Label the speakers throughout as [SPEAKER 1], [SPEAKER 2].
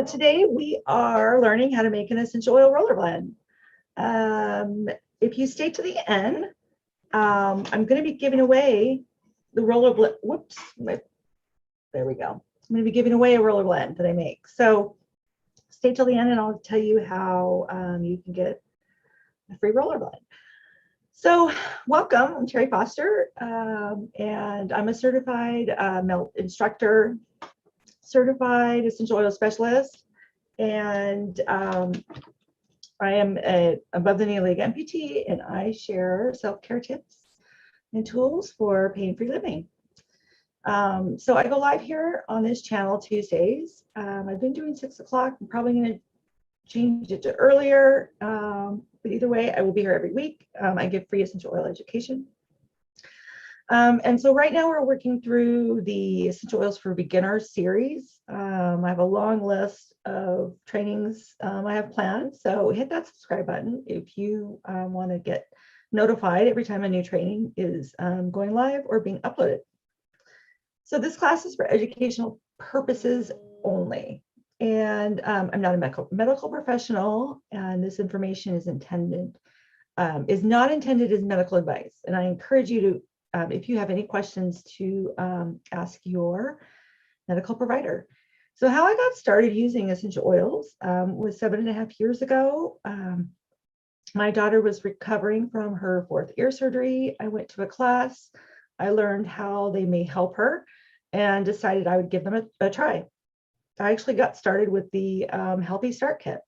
[SPEAKER 1] Today we are learning how to make an essential oil roller blend. If you stay to the end, I'm going to be giving away the roller blend. Whoops, there we go. I'm going to be giving away a roller blend that I make. So stay till the end and I'll tell you how you can get a free roller blend. So welcome, I'm Terry Foster, and I'm a certified melt instructor, certified essential oil specialist, and I am a above the knee leg amputee, and I share self-care tips and tools for pain-free living. So I go live here on this channel Tuesdays. I've been doing 6 o'clock. I'm probably going to change it to earlier, but either way, I will be here every week. I give free essential oil education. And so right now we're working through the Essential Oils for Beginners series. I have a long list of trainings I have planned, so hit that subscribe button if you want to get notified every time a new training is going live or being uploaded. So this class is for educational purposes only. And I'm not a medical professional, and this information is not intended as medical advice. And I encourage you to, if you have any questions, to ask your medical provider. So how I got started using essential oils was 7.5 years ago. My daughter was recovering from her 4th ear surgery. I went to a class. I learned how they may help her and decided I would give them a try. I actually got started with the Healthy Start Kit.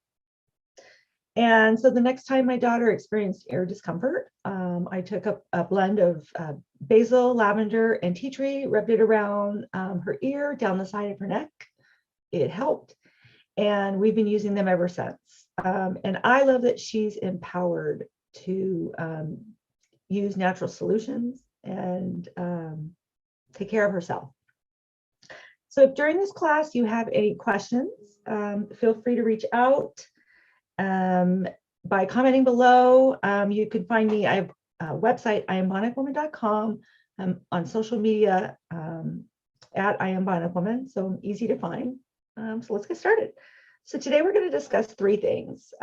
[SPEAKER 1] And so the next time my daughter experienced ear discomfort, I took a blend of basil, lavender, and tea tree, rubbed it around her ear, down the side of her neck. It helped. And we've been using them ever since. And I love that she's empowered to use natural solutions and take care of herself. So if during this class you have any questions, feel free to reach out by commenting below. You can find me. I have a website, iambonicwoman.com. I'm on social media at iambonicwoman, so I'm easy to find. So let's get started. So today we're going to discuss 3 things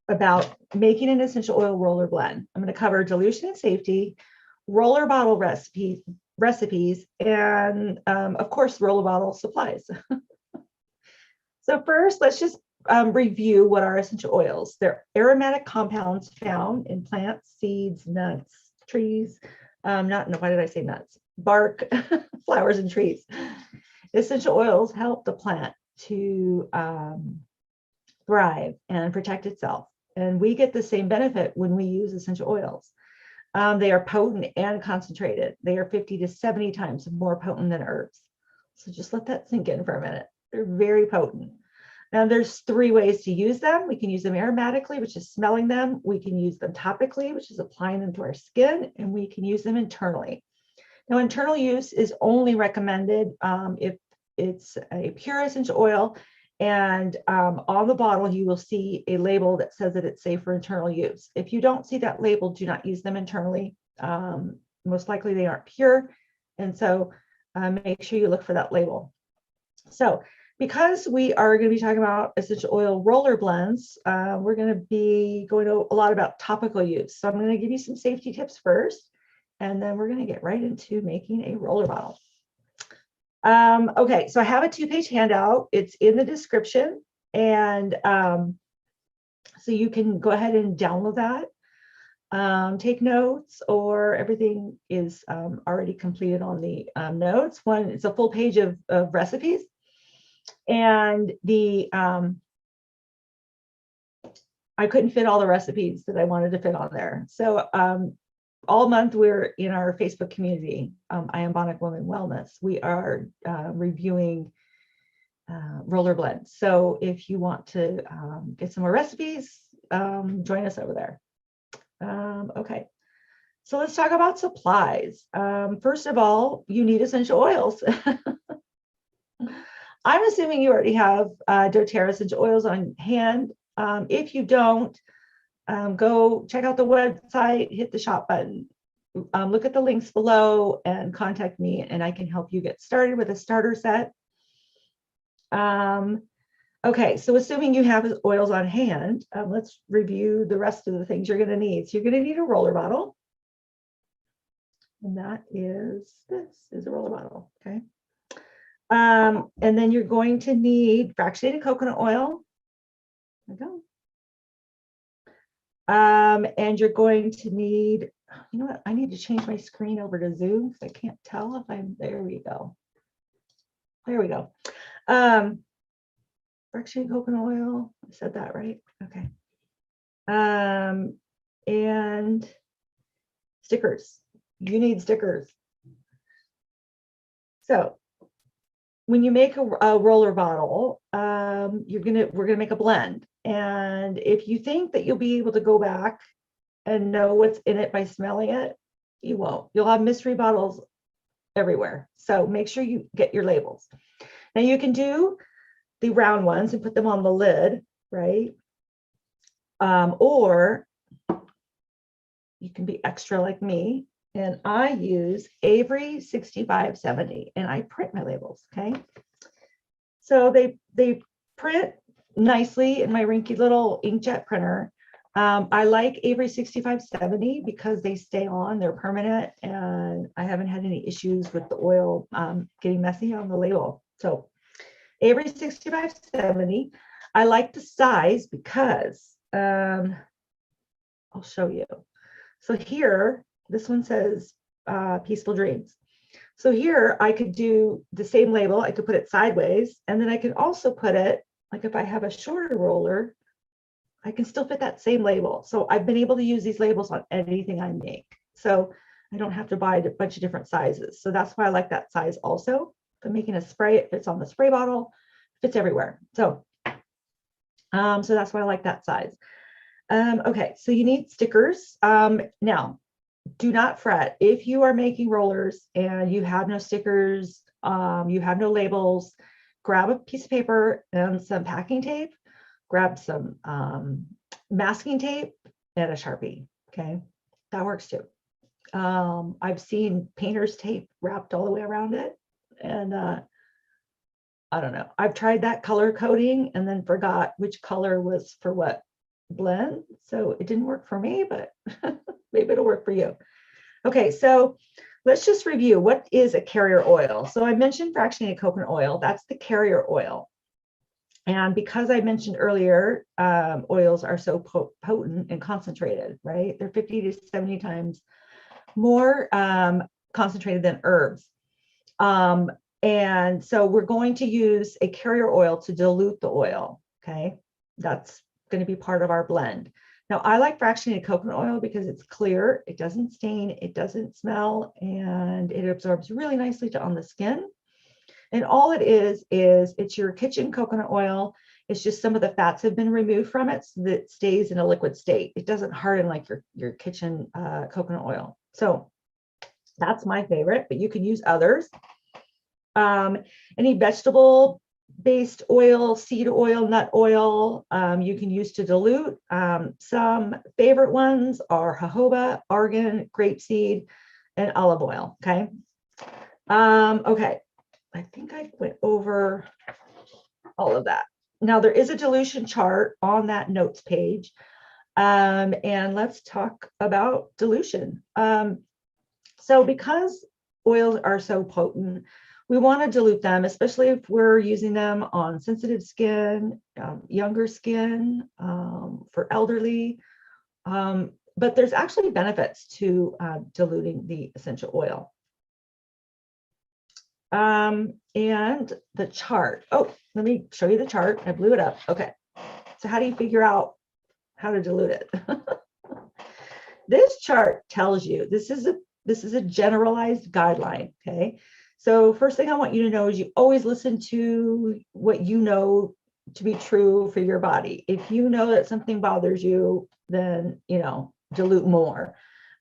[SPEAKER 1] about making an essential oil roller blend. I'm going to cover dilution and safety, roller bottle recipes, and of course, roller bottle supplies. So first, let's just review what are essential oils. They're aromatic compounds found in plants, seeds, nuts, trees, why did I say nuts? Bark, flowers, and trees. Essential oils help the plant to thrive and protect itself. And we get the same benefit when we use essential oils. They are potent and concentrated. They are 50 to 70 times more potent than herbs. So just let that sink in for a minute. They're very potent. Now there's 3 ways to use them. We can use them aromatically, which is smelling them. We can use them topically, which is applying them to our skin, and we can use them internally. Now internal use is only recommended if it's a pure essential oil, and on the bottle you will see a label that says that it's safe for internal use. If you don't see that label, do not use them internally. Most likely they aren't pure, and so make sure you look for that label. So because we are going to be talking about essential oil roller blends, we're going to be going a lot about topical use. So I'm going to give you some safety tips first, and then we're going to get right into making a roller bottle. Okay, so I have a 2-page handout. It's in the description, and so you can go ahead and download that, take notes, or everything is already completed on the notes. It's a full page of recipes, and I couldn't fit all the recipes that I wanted to fit on there. So all month we're in our Facebook community, I Am Bonic Woman Wellness. We are reviewing roller blends. So if you want to get some more recipes, join us over there. Okay, so let's talk about supplies. First of all, you need essential oils. I'm assuming you already have doTERRA essential oils on hand. If you don't, go check out the website, hit the shop button, look at the links below and contact me, and I can help you get started with a starter set. Okay, so assuming you have oils on hand, let's review the rest of the things you're going to need. So you're going to need a roller bottle. And that is, this is a roller bottle, okay? And then you're going to need fractionated coconut oil. There we go. And you're going to need, you know what, I need to change my screen over to Zoom because I can't tell if I'm, there we go. There we go. Fractionated coconut oil, I said that right, okay. And stickers, you need stickers. So when you make a roller bottle, we're gonna make a blend. And if you think that you'll be able to go back and know what's in it by smelling it, you won't. You'll have mystery bottles everywhere. So make sure you get your labels. Now you can do the round ones and put them on the lid, right? Or you can be extra like me. And I use Avery 6570 and I print my labels, okay? So they print nicely in my rinky little inkjet printer. I like Avery 6570 because they stay on, they're permanent, and I haven't had any issues with the oil getting messy on the label. So Avery 6570, I like the size because, I'll show you. So here, this one says Peaceful Dreams. So here I could do the same label, I could put it sideways, and then I can also put it, like if I have a shorter roller, I can still fit that same label. So I've been able to use these labels on anything I make. So I don't have to buy a bunch of different sizes. So that's why I like that size also. If I'm making a spray, it fits on the spray bottle, fits everywhere. So that's why I like that size. Okay, so you need stickers. Now, do not fret. If you are making rollers and you have no stickers, you have no labels, grab a piece of paper and some packing tape, grab some masking tape and a Sharpie, okay? That works too. I've seen painter's tape wrapped all the way around it, and I don't know. I've tried that color coding and then forgot which color was for what blend. So it didn't work for me, but maybe it'll work for you. Okay, so let's just review. What is a carrier oil? So I mentioned fractionated coconut oil. That's the carrier oil. And because I mentioned earlier, oils are so potent and concentrated, right? They're 50 to 70 times more concentrated than herbs. And so we're going to use a carrier oil to dilute the oil, okay? That's going to be part of our blend. Now, I like fractionated coconut oil because it's clear, it doesn't stain, it doesn't smell, and it absorbs really nicely on the skin. And all it is it's your kitchen coconut oil. It's just some of the fats have been removed from it so that it stays in a liquid state. It doesn't harden like your kitchen coconut oil. So that's my favorite, but you can use others. Any vegetable-based oil, seed oil, nut oil, you can use to dilute. Some favorite ones are jojoba, argan, grapeseed, and olive oil, okay? Okay, I think I went over all of that. Now there is a dilution chart on that notes page. And let's talk about dilution. So because oils are so potent, we want to dilute them, especially if we're using them on sensitive skin, younger skin, for elderly. But there's actually benefits to diluting the essential oil. And the chart. Oh, let me show you the chart. I blew it up. Okay. So how do you figure out how to dilute it? This chart tells you this is a generalized guideline. Okay. So first thing I want you to know is you always listen to what you know to be true for your body. If you know that something bothers you, then, dilute more.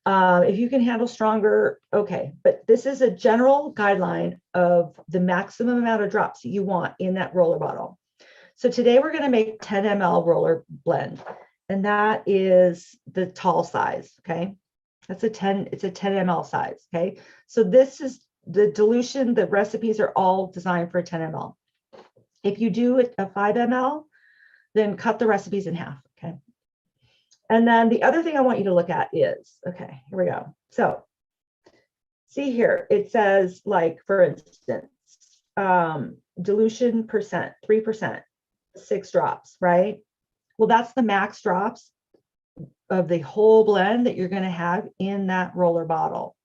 [SPEAKER 1] If you can handle stronger, okay. But this is a general guideline of the maximum amount of drops that you want in that roller bottle. So today we're going to make 10 ml roller blend, and that is the tall size, okay? It's a 10 ml size, okay? So this is the dilution, the recipes are all designed for 10 ml. If you do a 5 ml, then cut the recipes in half, okay? And then the other thing I want you to look at is, okay, here we go. So see here, it says, like, for instance, dilution percent, 3%, 6 drops, right? Well, that's the max drops of the whole blend that you're going to have in that roller bottle.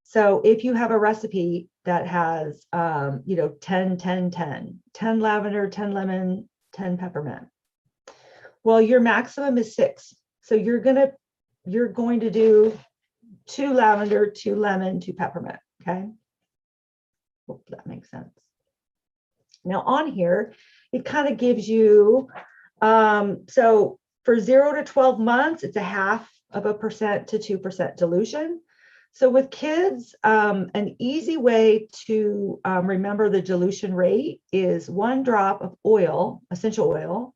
[SPEAKER 1] So if you have a recipe that has, 10, 10, 10, 10 lavender, 10 lemon, 10 peppermint, well, your maximum is 6. So you're going to do 2 lavender, 2 lemon, 2 peppermint, okay? Hope that makes sense. Now on here, it kind of gives you, so for 0 to 12 months, it's a 0.5% to 2% dilution. So with kids, an easy way to remember the dilution rate is 1 drop of oil, essential oil,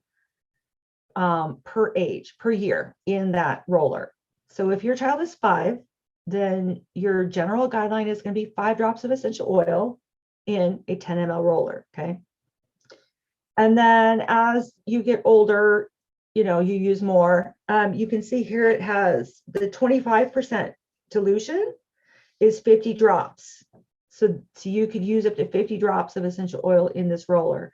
[SPEAKER 1] per year in that roller. So if your child is 5, then your general guideline is going to be 5 drops of essential oil in a 10 ml roller, okay? And then as you get older, you use more. You can see here it has the 25% dilution is 50 drops. So you could use up to 50 drops of essential oil in this roller.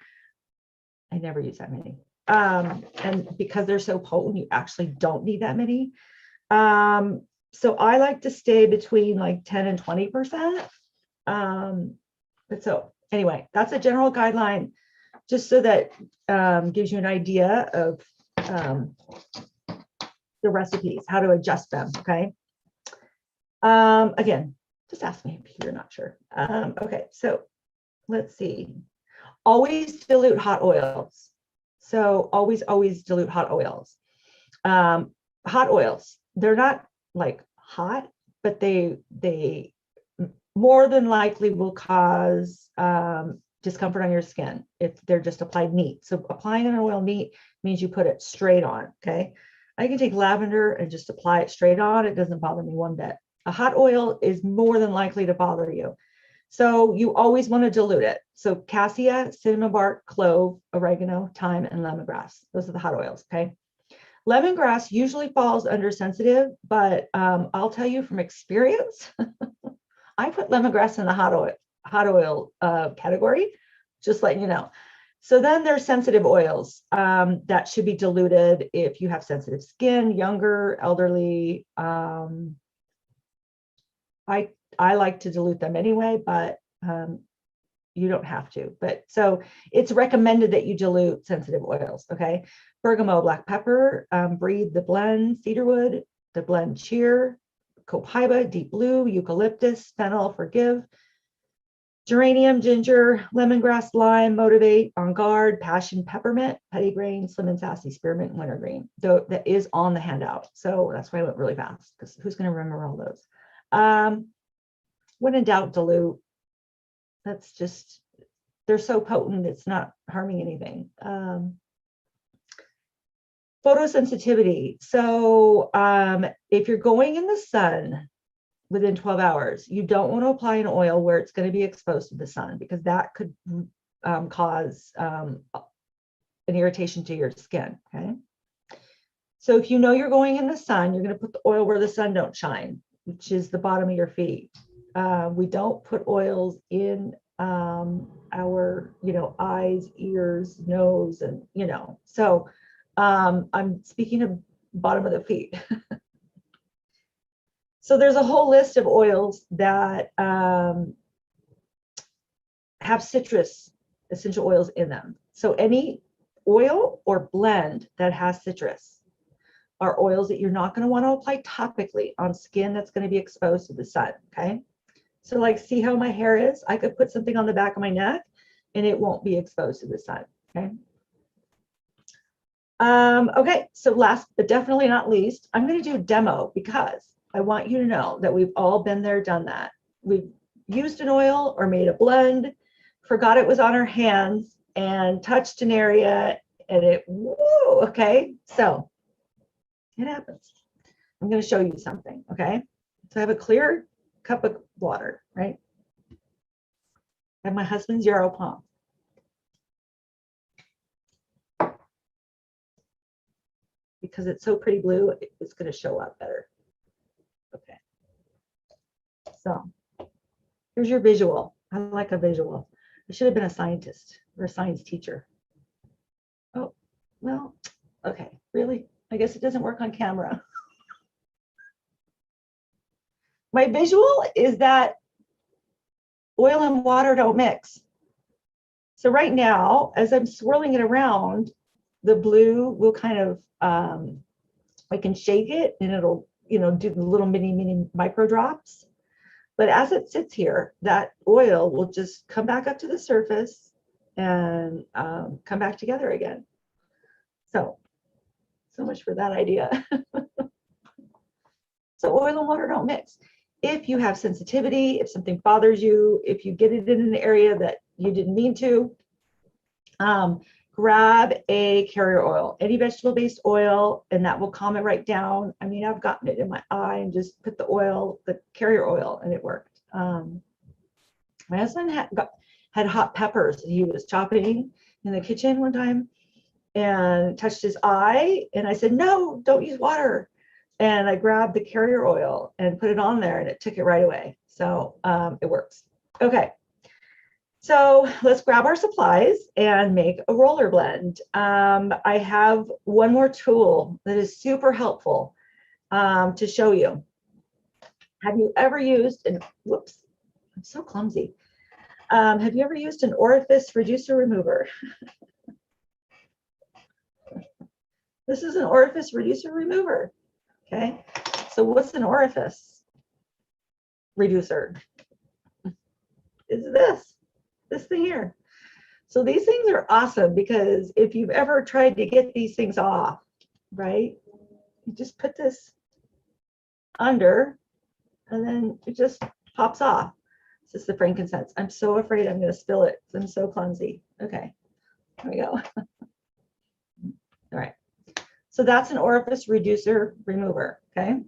[SPEAKER 1] I never use that many. And because they're so potent, you actually don't need that many. So I like to stay between like 10 and 20%. But so anyway, that's a general guideline, just so that gives you an idea of the recipes, how to adjust them, okay? Again, just ask me if you're not sure. Okay, so let's see. Always dilute hot oils. So always dilute hot oils. Hot oils, they're not like hot, but they more than likely will cause discomfort on your skin if they're just applied neat. So applying an oil neat means you put it straight on, okay? I can take lavender and just apply it straight on. It doesn't bother me one bit. A hot oil is more than likely to bother you. So you always want to dilute it. So cassia, cinnamon bark, clove, oregano, thyme, and lemongrass. Those are the hot oils, okay? Lemongrass usually falls under sensitive, but I'll tell you from experience, I put lemongrass in the hot oil category, just letting you know. So then there's sensitive oils that should be diluted if you have sensitive skin, younger, elderly. I like to dilute them anyway, but you don't have to. But so it's recommended that you dilute sensitive oils, okay? Bergamot, black pepper, breathe the blend, cedarwood, the blend cheer, copaiba, deep blue, eucalyptus, fennel, forgive, geranium, ginger, lemongrass, lime, motivate, on guard, passion, peppermint, petitgrain, slim and sassy, spearmint, and wintergreen. Though that is on the handout. So that's why I went really fast, because who's going to remember all those? When in doubt, dilute. That's just, they're so potent, it's not harming anything. Photosensitivity. So if you're going in the sun within 12 hours, you don't want to apply an oil where it's going to be exposed to the sun, because that could cause an irritation to your skin, okay? So if you know you're going in the sun, you're going to put the oil where the sun don't shine, which is the bottom of your feet. We don't put oils in our, eyes, ears, nose, and, so I'm speaking of bottom of the feet. So there's a whole list of oils that have citrus essential oils in them. So any oil or blend that has citrus are oils that you're not going to want to apply topically on skin that's going to be exposed to the sun, okay? So like, see how my hair is? I could put something on the back of my neck and it won't be exposed to the sun, okay? Okay, so last but definitely not least, I'm going to do a demo because I want you to know that we've all been there, done that. We've used an oil or made a blend, forgot it was on our hands, and touched an area and it, whoa, okay? So it happens. I'm going to show you something, okay? So I have a clear cup of water, right? I have my husband's Yarrow Pump. because it's so pretty blue, it's going to show up better. Okay. So here's your visual. I like a visual. I should have been a scientist or a science teacher. Oh, well, okay, really? I guess it doesn't work on camera. My visual is that oil and water don't mix. So right now, as I'm swirling it around, the blue will kind of, I can shake it and it'll, you know, do the little mini micro drops. But as it sits here, that oil will just come back up to the surface and come back together again. So much for that idea. So oil and water don't mix. If you have sensitivity, if something bothers you, if you get it in an area that you didn't mean to, grab a carrier oil, any vegetable-based oil, and that will calm it right down. I mean, I've gotten it in my eye and just put the oil, the carrier oil, and it worked. My husband had hot peppers that he was chopping in the kitchen one time and touched his eye, and I said, no, don't use water. And I grabbed the carrier oil and put it on there, and it took it right away. So it works. Okay. So let's grab our supplies and make a roller blend. I have one more tool that is super helpful to show you. Have you ever used an, whoops, I'm so clumsy. Have you ever used an orifice reducer remover? This is an orifice reducer remover. Okay, so what's an orifice reducer? It's this thing here. So these things are awesome because if you've ever tried to get these things off, right, you just put this under and then it just pops off. This is the frankincense. I'm so afraid I'm going to spill it. I'm so clumsy. Okay, here we go. All right. So that's an orifice reducer remover, okay?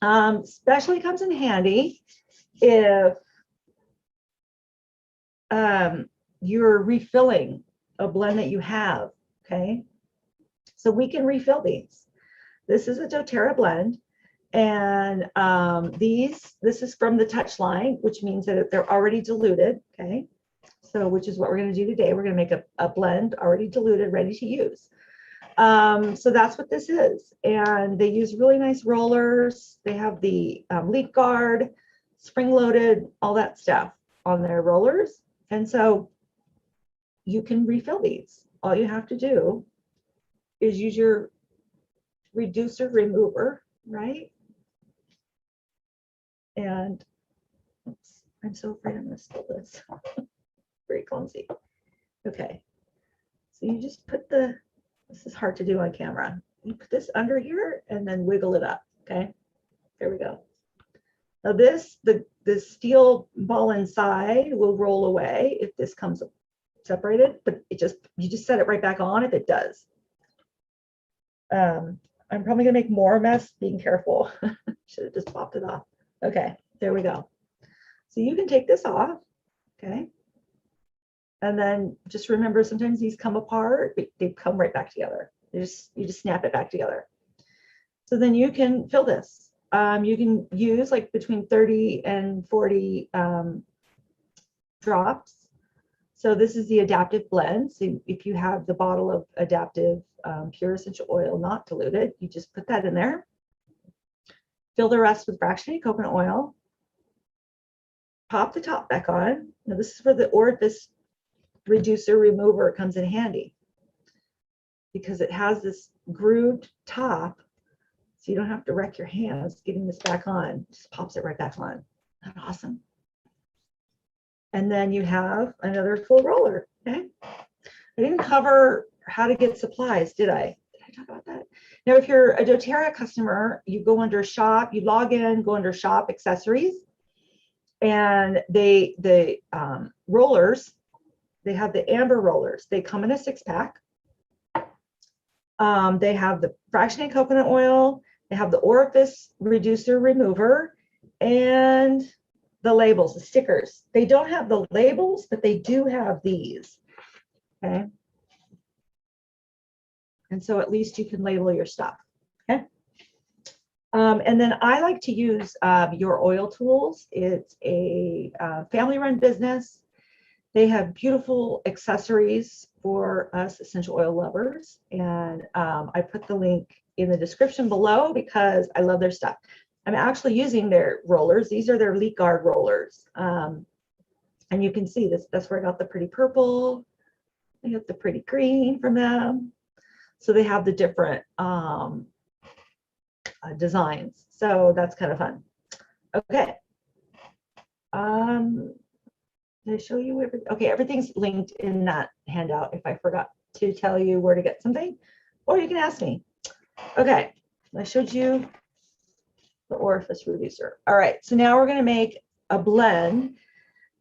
[SPEAKER 1] Especially comes in handy if you're refilling a blend that you have, okay? So we can refill these. This is a doTERRA blend, and this is from the touch line, which means that they're already diluted, okay? So which is what we're going to do today. We're going to make a blend already diluted, ready to use. So that's what this is. And they use really nice rollers. They have the leak guard, spring loaded, all that stuff on their rollers. And so you can refill these. All you have to do is use your reducer remover, right? And oops, I'm so afraid I'm going to spill this. Very clumsy. Okay. So you just put this is hard to do on camera. You put this under here and then wiggle it up, okay? There we go. Now this, the steel ball inside will roll away if this comes separated, but you just set it right back on if it does. I'm probably gonna make more mess being careful. Should have just popped it off. Okay, there we go. So you can take this off, okay? And then just remember, sometimes these come apart, but they come right back together. You just snap it back together. So then you can fill this. You can use like between 30 and 40 drops. So this is the adaptive blend. So if you have the bottle of adaptive pure essential oil, not diluted, you just put that in there. Fill the rest with fractionated coconut oil. Pop the top back on. Now this is where the orifice reducer remover comes in handy because it has this grooved top, so you don't have to wreck your hands getting this back on. It just pops it right back on. Isn't that awesome? And then you have another full roller. Okay, I didn't cover how to get supplies, did I? Did I talk about that? Now, if you're a doTERRA customer, you go under shop, you log in, go under shop accessories, and the rollers. They have the amber rollers. They come in a 6-pack. They have the fractionated coconut oil. They have the orifice reducer remover and the labels, the stickers. They don't have the labels, but they do have these. Okay. And so at least you can label your stuff. Okay. And then I like to use Your Oil Tools. It's a family-run business. They have beautiful accessories for us essential oil lovers. And I put the link in the description below because I love their stuff. I'm actually using their rollers. These are their leak guard rollers. And you can see this, that's where I got the pretty purple. I got the pretty green from them. So they have the different designs. So that's kind of fun. Okay. Did I show you everything? Okay, everything's linked in that handout if I forgot to tell you where to get something, or you can ask me. Okay, I showed you the orifice reducer. All right, so now we're going to make a blend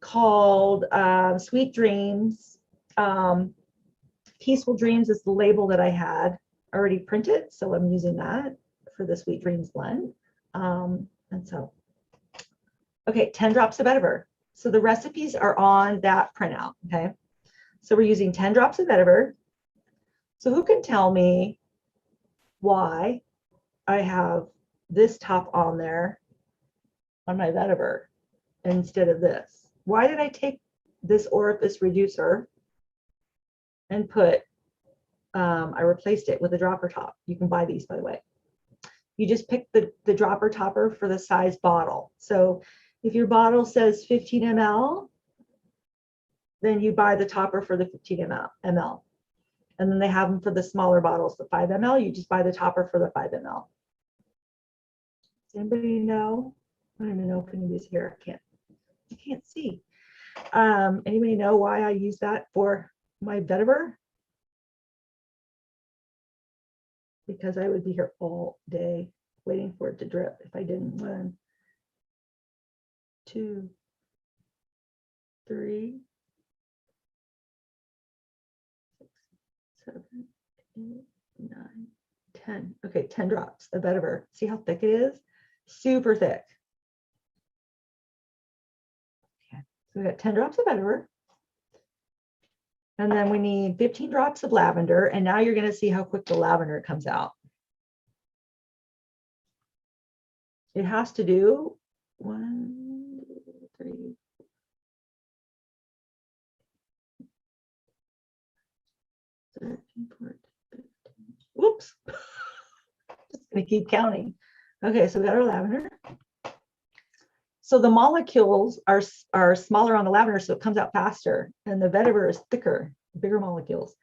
[SPEAKER 1] called Sweet Dreams. Peaceful Dreams is the label that I had already printed, so I'm using that for the Sweet Dreams blend. And so, okay, 10 drops of vetiver. So the recipes are on that printout, okay? So we're using 10 drops of vetiver. So who can tell me why I have this top on there on my vetiver instead of this? Why did I take this orifice reducer and put, I replaced it with a dropper top. You can buy these, by the way. You just pick the dropper topper for the size bottle. So if your bottle says 15 ml, then you buy the topper for the 15 ml. And then they have them for the smaller bottles, the 5 ml. You just buy the topper for the 5 ml. Does anybody know? I don't even know if anybody's here. I can't see. Anybody know why I use that for my vetiver? Because I would be here all day waiting for it to drip if I didn't. 1, 2, 3, 6, 7, 8, 9, 10. Okay, 10 drops of vetiver. See how thick it is? Super thick. Okay, so we got 10 drops of vetiver. And then we need 15 drops of lavender. And now you're going to see how quick the lavender comes out. It has to do 1, 2, 3, 13, 14, 15. Whoops. Just going to keep counting. Okay, so we got our lavender. So the molecules are smaller on the lavender, so it comes out faster, and the vetiver is thicker, bigger molecules.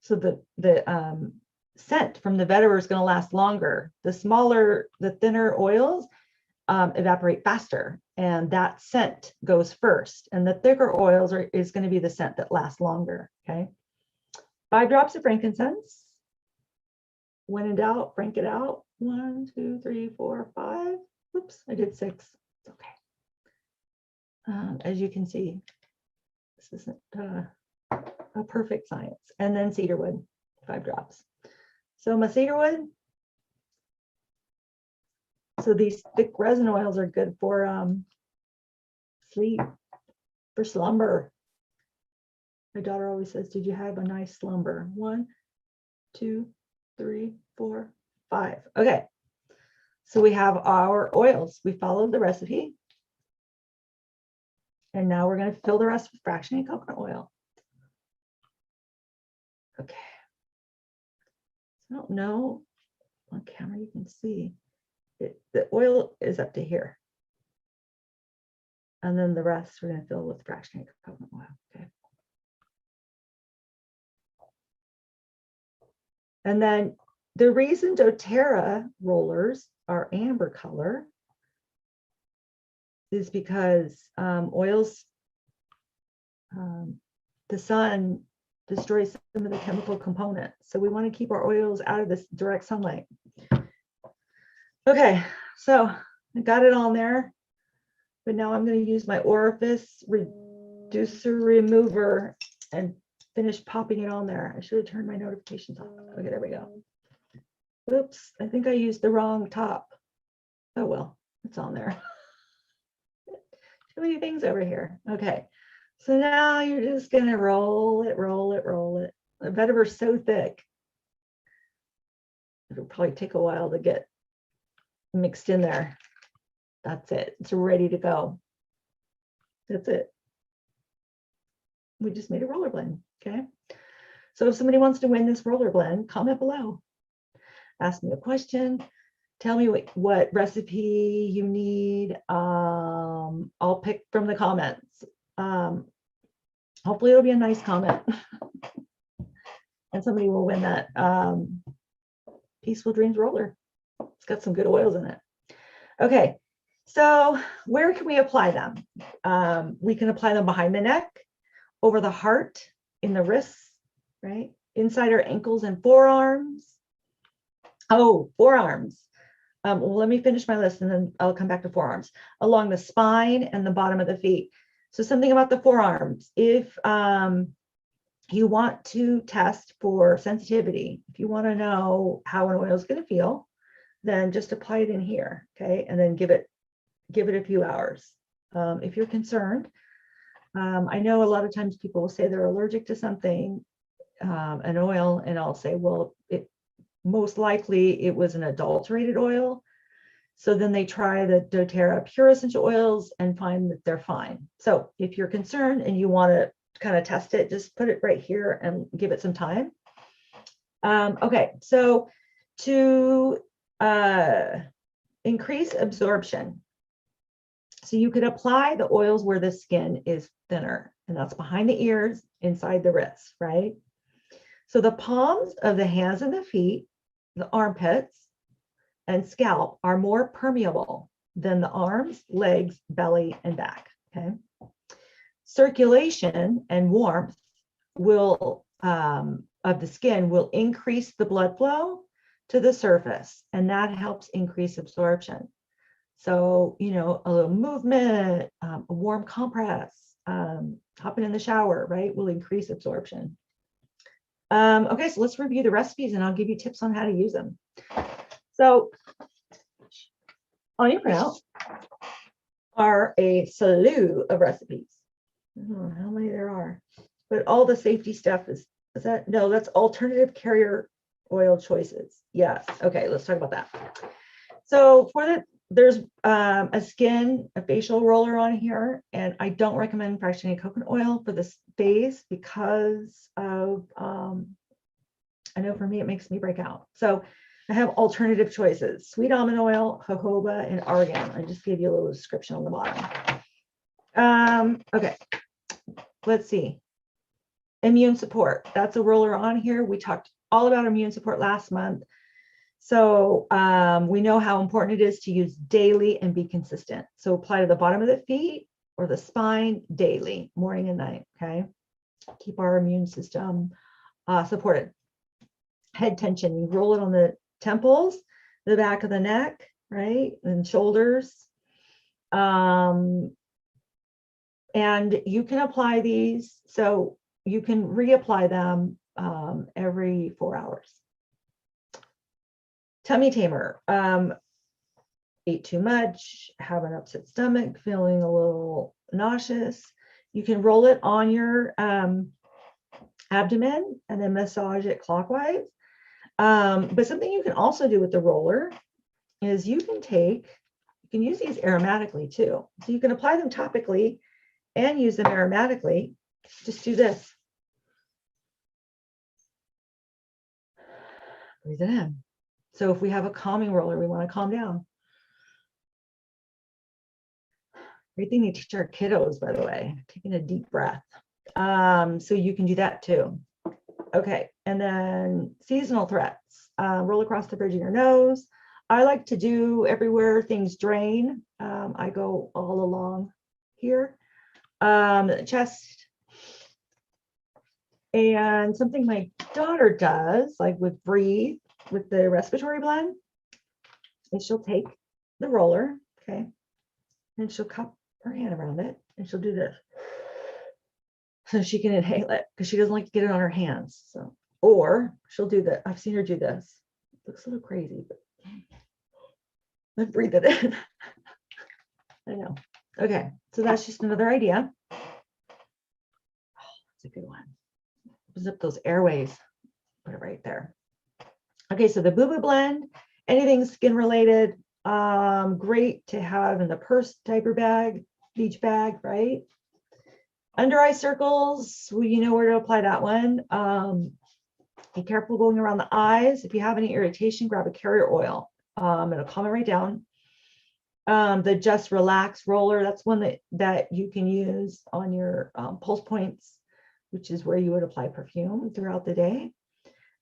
[SPEAKER 1] So the scent from the vetiver is going to last longer. The thinner oils evaporate faster, and that scent goes first. And the thicker oils is going to be the scent that lasts longer. Okay, 5 drops of frankincense. When in doubt, frank it out. 1, 2, 3, 4, 5. Oops, I did 6. It's okay. As you can see, this isn't a perfect science. And then cedarwood, 5 drops. So my cedarwood. So these thick resin oils are good for sleep, for slumber. My daughter always says, "Did you have a nice slumber?" 1, 2, 3, 4, 5. Okay. So we have our oils. We followed the recipe. And now we're going to fill the rest with fractionated coconut oil. Okay. I don't know on camera you can see it, the oil is up to here. And then the rest we're going to fill with fractionated coconut oil. Okay. And then the reason doTERRA rollers are amber color is because oils, the sun destroys some of the chemical components. So we want to keep our oils out of this direct sunlight. Okay, so I got it on there, but now I'm going to use my orifice reducer remover and finish popping it on there. I should have turned my notifications off. Okay, there we go. Oops, I think I used the wrong top. Oh well, it's on there. Too many things over here. Okay, so now you're just gonna roll it, roll it, roll it. The vetiver's so thick. It'll probably take a while to get mixed in there. That's it. It's ready to go. That's it. We just made a roller blend. Okay. So if somebody wants to win this roller blend, comment below. Ask me a question. Tell me what recipe you need. I'll pick from the comments. Hopefully it'll be a nice comment. And somebody will win that Peaceful Dreams roller. It's got some good oils in it. Okay, so where can we apply them? We can apply them behind the neck, over the heart, in the wrists, right? Inside our ankles and forearms. Oh, forearms. Well, let me finish my list and then I'll come back to forearms. Along the spine and the bottom of the feet. So something about the forearms. If you want to test for sensitivity, if you want to know how an oil is going to feel, then just apply it in here, okay? And then give it a few hours. If you're concerned, I know a lot of times people will say they're allergic to something, an oil, and I'll say, well, most likely it was an adulterated oil. So then they try the doTERRA pure essential oils and find that they're fine. So if you're concerned and you want to kind of test it, just put it right here and give it some time. Okay, so to increase absorption, so you could apply the oils where the skin is thinner, and that's behind the ears, inside the wrists, right? So the palms of the hands and the feet, the armpits, and scalp are more permeable than the arms, legs, belly, and back, okay? Circulation and warmth will of the skin will increase the blood flow to the surface, and that helps increase absorption. So, you know, a little movement, a warm compress, hopping in the shower, right, will increase absorption. Okay, so let's review the recipes and I'll give you tips on how to use them. So on your printout are a slew of recipes. I don't know how many there are, but all the safety stuff is that, no, that's alternative carrier oil choices. Yes. Okay, let's talk about that. So there's a facial roller on here, and I don't recommend fractionated coconut oil for this phase because of, I know for me, it makes me break out. So I have alternative choices: sweet almond oil, jojoba, and argan. I just gave you a little description on the bottom. Okay, let's see. Immune support. That's a roller on here. We talked all about immune support last month. So we know how important it is to use daily and be consistent. So apply to the bottom of the feet or the spine daily, morning and night, okay? Keep our immune system supported. Head tension, you roll it on the temples, the back of the neck, right? And shoulders. And you can apply these, so you can reapply them every 4 hours. Tummy tamer, ate too much, have an upset stomach, feeling a little nauseous. You can roll it on your abdomen and then massage it clockwise. But something you can also do with the roller is you can use these aromatically too. So you can apply them topically and use them aromatically. Just do this. Breathe it in. So if we have a calming roller, we want to calm down. Great thing to teach our kiddos, by the way, taking a deep breath. So you can do that too. Okay, and then seasonal threats. Roll across the bridge of your nose. I like to do everywhere things drain. I go all along here, chest. And something my daughter does, like with Breathe, with the respiratory blend, is she'll take the roller, okay, and she'll cup her hand around it and she'll do this so she can inhale it because she doesn't like to get it on her hands. So, or she'll do that. I've seen her do this. It looks a little crazy, but let's breathe it in. I know. Okay, so that's just another idea. Oh, that's a good one. Opens up those airways. Put it right there. Okay, so the Boo Boo Blend, anything skin related, great to have in the purse, diaper bag, beach bag, right? Under eye circles, well, you know where to apply that one. Be careful going around the eyes. If you have any irritation, grab a carrier oil. It'll calm it right down. The Just Relax roller, that's one that you can use on your pulse points, which is where you would apply perfume throughout the day.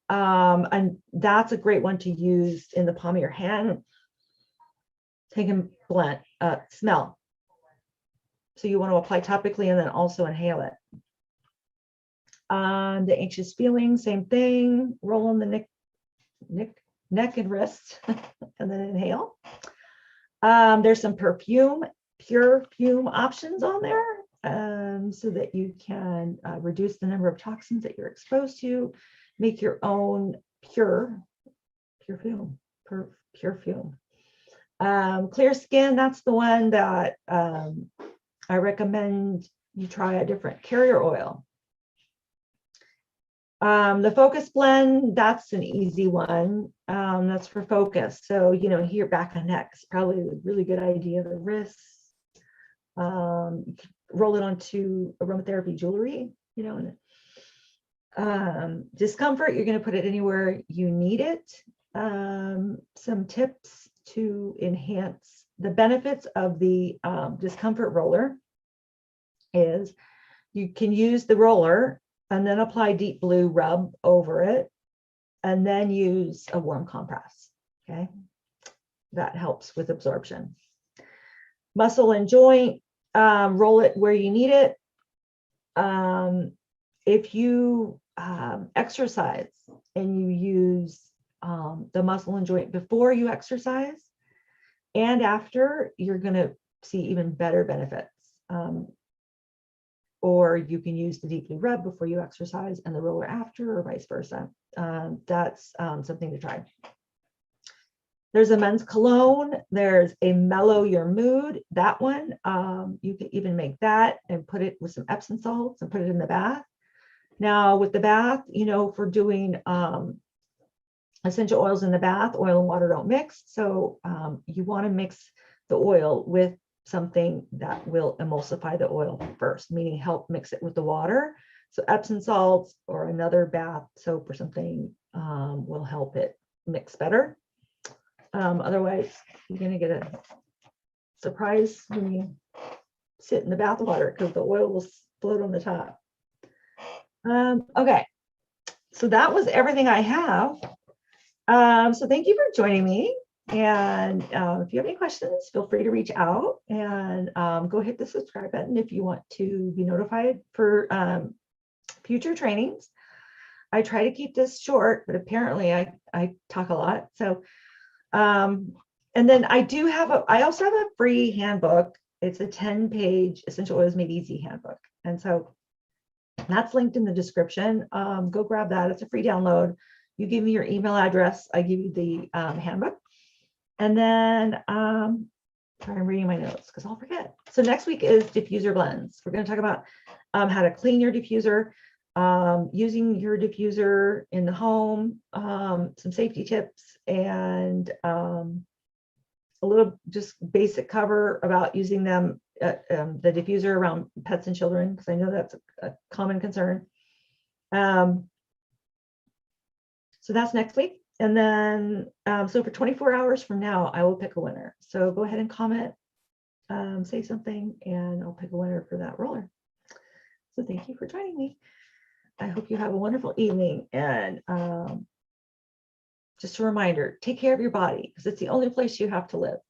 [SPEAKER 1] And that's a great one to use in the palm of your hand. Take and blend, smell. So you want to apply topically and then also inhale it. The anxious feeling, same thing. Roll on the neck and wrist, and then inhale. There's some pure fume options on there, so that you can reduce the number of toxins that you're exposed to. Make your own pure fume. Clear skin, that's the one that I recommend you try a different carrier oil. The Focus Blend, that's an easy one. That's for focus. So, you know, here, back and neck is probably a really good idea. The wrists, you could roll it onto aromatherapy jewelry, you know, and discomfort, you're going to put it anywhere you need it. Some tips to enhance the benefits of the discomfort roller is you can use the roller and then apply deep blue rub over it, and then use a warm compress. Okay, that helps with absorption. Muscle and joint, roll it where you need it. If you exercise and you use the muscle and joint before you exercise and after, you're going to see even better benefits. Or you can use the deep blue rub before you exercise and the roller after, or vice versa. That's something to try. There's a men's cologne. There's a Mellow Your Mood. That one, you can even make that and put it with some Epsom salts and put it in the bath. Now with the bath, you know, for doing essential oils in the bath, oil and water don't mix. So you want to mix the oil with something that will emulsify the oil first, meaning help mix it with the water. So Epsom salts or another bath soap or something will help it mix better. Otherwise, you're going to get a surprise when you sit in the bath water because the oil will float on the top. Okay, so that was everything I have. So thank you for joining me. And if you have any questions, feel free to reach out and go hit the subscribe button if you want to be notified for future trainings. I try to keep this short, but apparently I talk a lot. So, and then I also have a free handbook. It's a 10-page Essential Oils Made Easy handbook. And so that's linked in the description. Go grab that. It's a free download. You give me your email address. I give you the handbook. And then I'm reading my notes because I'll forget. So next week is diffuser blends. We're going to talk about how to clean your diffuser, using your diffuser in the home, some safety tips, and a little just basic cover about using them, the diffuser around pets and children, because I know that's a common concern. So that's next week. And then, so for 24 hours from now, I will pick a winner. So go ahead and comment, say something, and I'll pick a winner for that roller. So thank you for joining me. I hope you have a wonderful evening. And just a reminder, take care of your body because it's the only place you have to live.